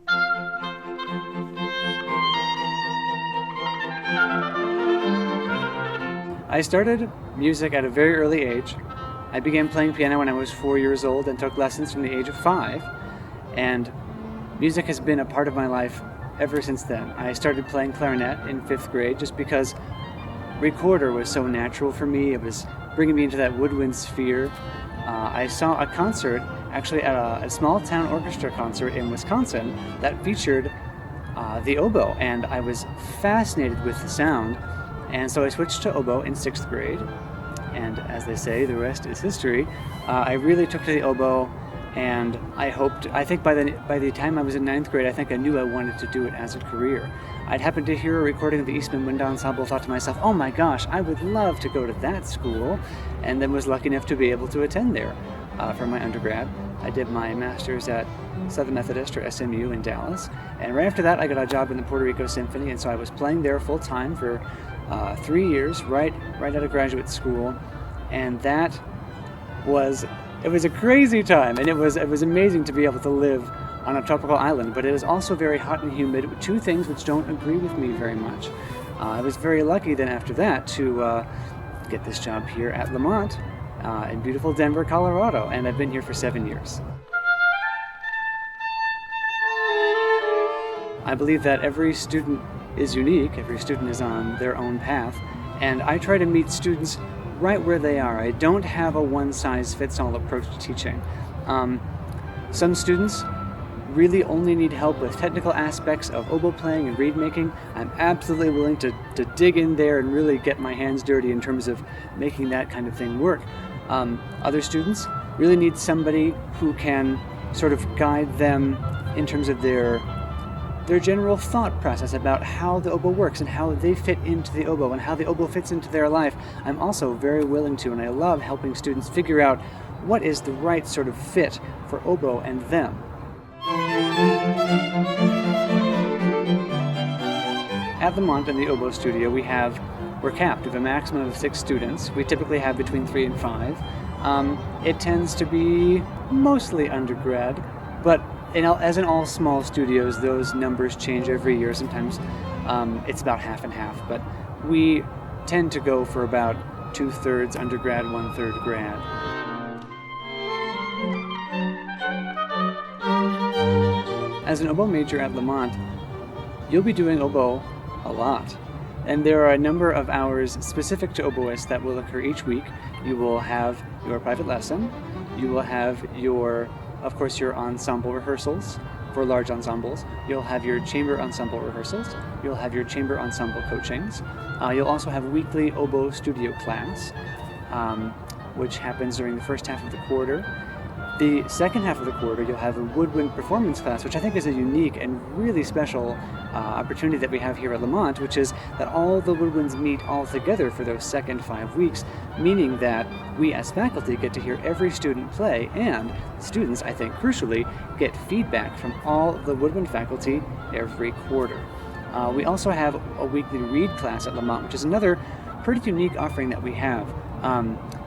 I started music at a very early age. I began playing piano when I was 4 years old and took lessons from the age of 5. And music has been a part of my life ever since then. I started playing clarinet in 5th grade just because recorder was so natural for me. It was bringing me into that woodwind sphere. I saw a concert, actually at a small town orchestra concert in Wisconsin that featured the oboe, and I was fascinated with the sound. And so I switched to oboe in 6th grade, and as they say, the rest is history. I really took to the oboe, and I think by the time I was in 9th grade, I think I knew I wanted to do it as a career. I'd happened to hear a recording of the Eastman Wind Ensemble, thought to myself, oh my gosh, I would love to go to that school, and then was lucky enough to be able to attend there for my undergrad. I did my master's at Southern Methodist, or SMU, in Dallas, and right after that I got a job in the Puerto Rico Symphony, and so I was playing there full time for 3 years, right out of graduate school, and it was a crazy time, and it was amazing to be able to live on a tropical island, but it is also very hot and humid, two things which don't agree with me very much. I was very lucky then after that to get this job here at Lamont in beautiful Denver, Colorado, and I've been here for 7 years. I believe that every student is unique, every student is on their own path, and I try to meet students right where they are. I don't have a one-size-fits-all approach to teaching. Some students really only need help with technical aspects of oboe playing and reed making. I'm absolutely willing to dig in there and really get my hands dirty in terms of making that kind of thing work. Other students really need somebody who can sort of guide them in terms of their general thought process about how the oboe works and how they fit into the oboe and how the oboe fits into their life. I'm also very willing to, and I love helping students figure out what is the right sort of fit for oboe and them. At Lamont in the oboe studio, we're capped with a maximum of 6 students. We typically have between 3 and 5. It tends to be mostly undergrad, but as in all small studios, those numbers change every year. Sometimes it's about half and half, but we tend to go for about 2/3 undergrad, 1/3 grad. As an oboe major at Lamont, you'll be doing oboe a lot. And there are a number of hours specific to oboists that will occur each week. You will have your private lesson. You will have of course, your ensemble rehearsals for large ensembles. You'll have your chamber ensemble rehearsals. You'll have your chamber ensemble coachings. You'll also have weekly oboe studio class, which happens during the first half of the quarter. The second half of the quarter, you'll have a woodwind performance class, which I think is a unique and really special opportunity that we have here at Lamont, which is that all the woodwinds meet all together for those second 5 weeks, meaning that we as faculty get to hear every student play, and students, I think crucially, get feedback from all the woodwind faculty every quarter. We also have a weekly reed class at Lamont, which is another pretty unique offering that we have.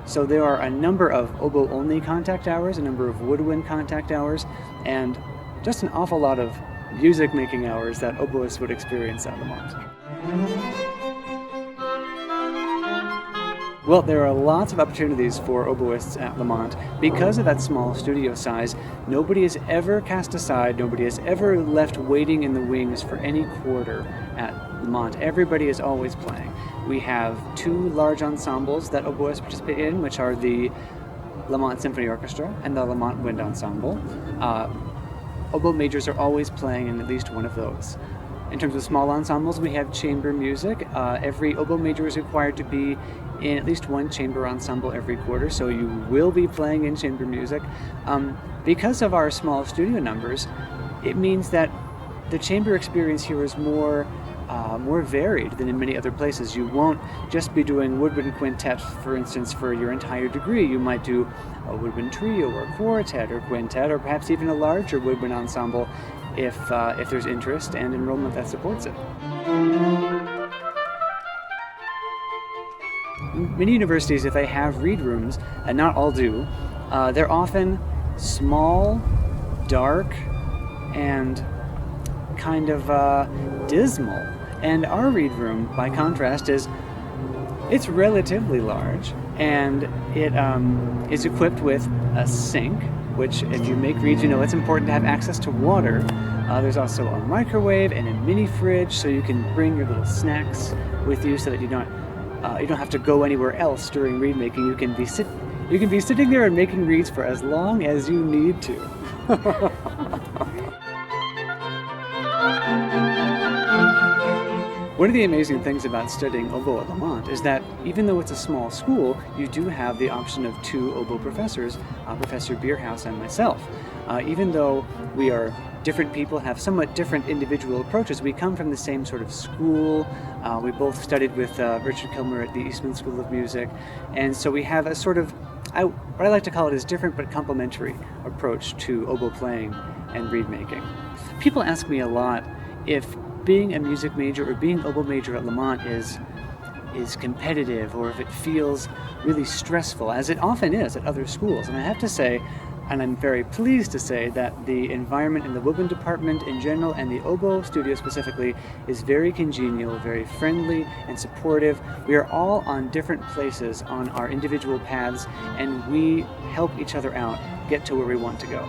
So there are a number of oboe-only contact hours, a number of woodwind contact hours, and just an awful lot of music-making hours that oboists would experience at Lamont. Well, there are lots of opportunities for oboists at Lamont. Because of that small studio size, nobody is ever cast aside, nobody is ever left waiting in the wings for any quarter at Lamont. Everybody is always playing. We have 2 large ensembles that oboists participate in, which are the Lamont Symphony Orchestra and the Lamont Wind Ensemble. Oboe majors are always playing in at least one of those. In terms of small ensembles, we have chamber music. Every oboe major is required to be in at least one chamber ensemble every quarter, so you will be playing in chamber music. Because of our small studio numbers, it means that the chamber experience here is more varied than in many other places. You won't just be doing woodwind quintet, for instance, for your entire degree. You might do a woodwind trio or quartet or quintet, or perhaps even a larger woodwind ensemble if there's interest and enrollment that supports it. Many universities, if they have reed rooms, and not all do, they're often small, dark, and kind of dismal. And our read room, by contrast, it's relatively large, and it is equipped with a sink, which if you make reads, you know it's important to have access to water. There's also a microwave and a mini fridge, so you can bring your little snacks with you, so that you don't have to go anywhere else during read making. You can be sitting there and making reads for as long as you need to. One of the amazing things about studying oboe at Lamont is that even though it's a small school, you do have the option of 2 oboe professors, Professor Bierhaus and myself. Even though we are different people, have somewhat different individual approaches, we come from the same sort of school. We both studied with Richard Kilmer at the Eastman School of Music, and so we have a sort of, what I like to call it, is different but complementary approach to oboe playing and reed making. People ask me a lot if being a music major or being oboe major at Lamont is competitive, or if it feels really stressful, as it often is at other schools. And I have to say, and I'm very pleased to say, that the environment in the woodwind department in general, and the oboe studio specifically, is very congenial, very friendly and supportive. We are all on different places on our individual paths, and we help each other out get to where we want to go.